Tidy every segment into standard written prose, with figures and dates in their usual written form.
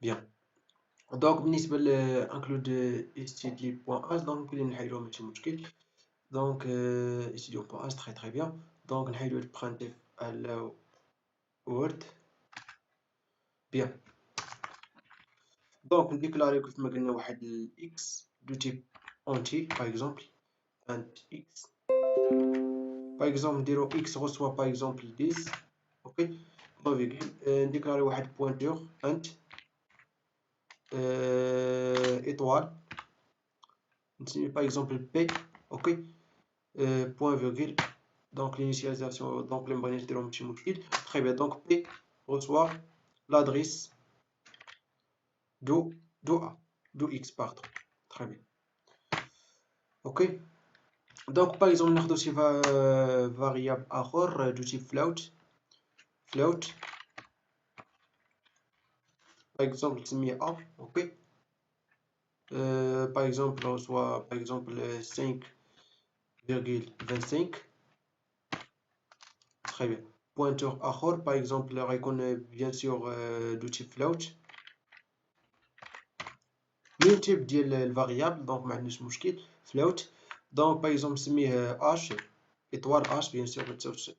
bien. دونك بالنسبة لانكلود std.h دونك اللي نحيدو ماشي مشكل. دونك std.h تري بيان. دونك نحيدو printf allow word. بيان. دونك نديكلاريو كيف ما قلنا واحد الاكس دو تيب اونتي باغ اكزومبل انت اكس باغ اكزومبل نديرو اكس reçoit باغ اكزومبل 10. اوكي فيرغول نديكلاريو واحد بوينتور انت étoile نسمي باغ اكزومبل بي. اوكي point virgule. Donc l'initialisation donc اللي بغينا نديرو ماشي مشكل. très bien. donc P reçoit l'adresse do X pardon. très bien. ok. donc par exemple ناخدو شي variable اخر دو type float par exemple نسميه A. ok par exemple reçoit par exemple 5,25. très bien. pointeur اخر par exemple غيكون bien sûr دو type float مين تيب ديال الفاريابل. دونك ما عندناش مشكل float. دونك باغ اكزومبل نسميه اش ايطوال اش بيان سور ما تساوش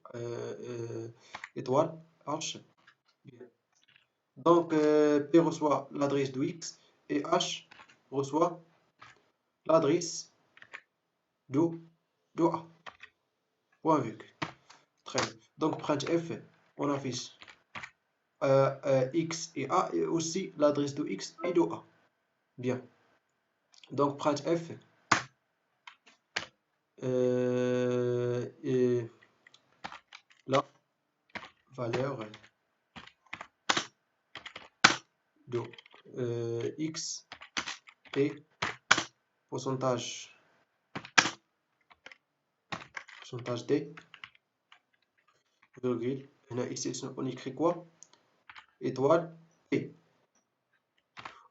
ايطوال اش. دونك بي reçoit l'adresse de x et h reçoit l'adresse de a point virgule. très bien. donc printf on affiche x et a et aussi l'adresse de x et de a. bien. donc printf et la valeur de x et pourcentage d virgule. هنا ici on écrit quoi étoile p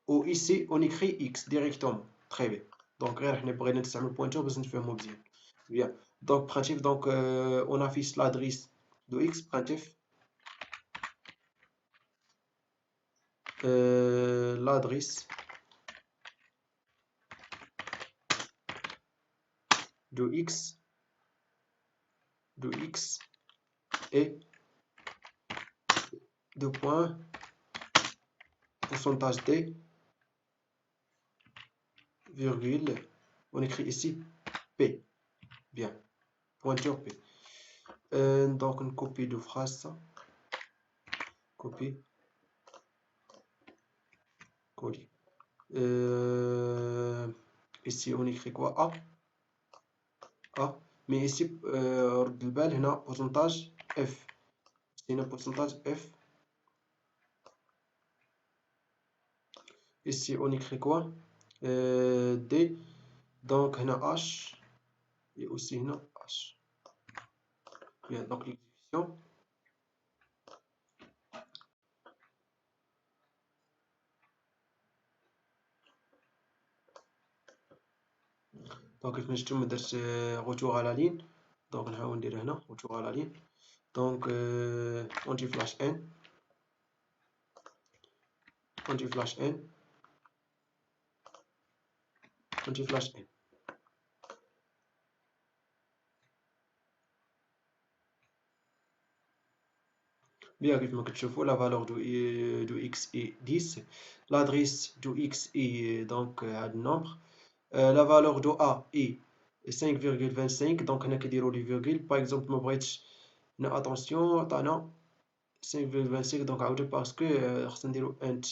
ou ici on écrit x directement. très bien. donc غير حنا بغينا نستعمل pointeur باش نفهمو مزيان. bien. donc printf donc on affiche l'adresse de x. printf l'adresse de x et de point pourcentage d virgule. on écrit ici p. bien. pointeur p. donc une copie de phrase ça. copie coller. ici on écrit quoi a. mais ici رد البال هنا pourcentage f. هنا pourcentage f. ici on écrit quoi d. donc هنا h et aussi هنا h. bien. donc l'exécution. donc كيف ما شفتوا ما درت retour à la ligne. donc نحاول ندير هنا retour à la ligne. donc anti flash n anti flash n anti flash n. bien. كيف ما كتشوفوا la valeur de x est 10. l'adresse de x est donc هاد النومبر. la valeur de a est 5,25. donc هنا كيديروا لي فيرغول. باغ اكزومبل ما بغيتش هنا اتونسيون عطانا 5,25. دونك عاودة باسكو خصنا نديرو انت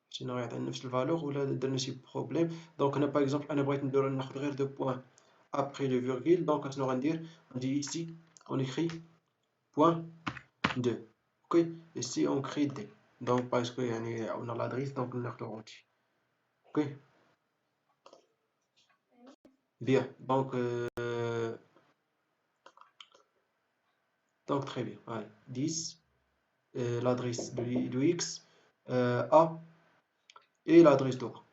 باش هنا غيعطينا نفس الفالور ولا درنا شي بروبليم. دونك هنا باغ اكزومبل انا بغيت ناخد غير دو بوين ابري لو فيرغول. دونك شنو غندير غندي ici on écrit point 2. ok ici on crée d. donc باسكو يعني عاودنا لادريس دونك ناخدو غوتي. ok bien. donc très bien. allez 10 l'adresse de x a et l'adresse de a.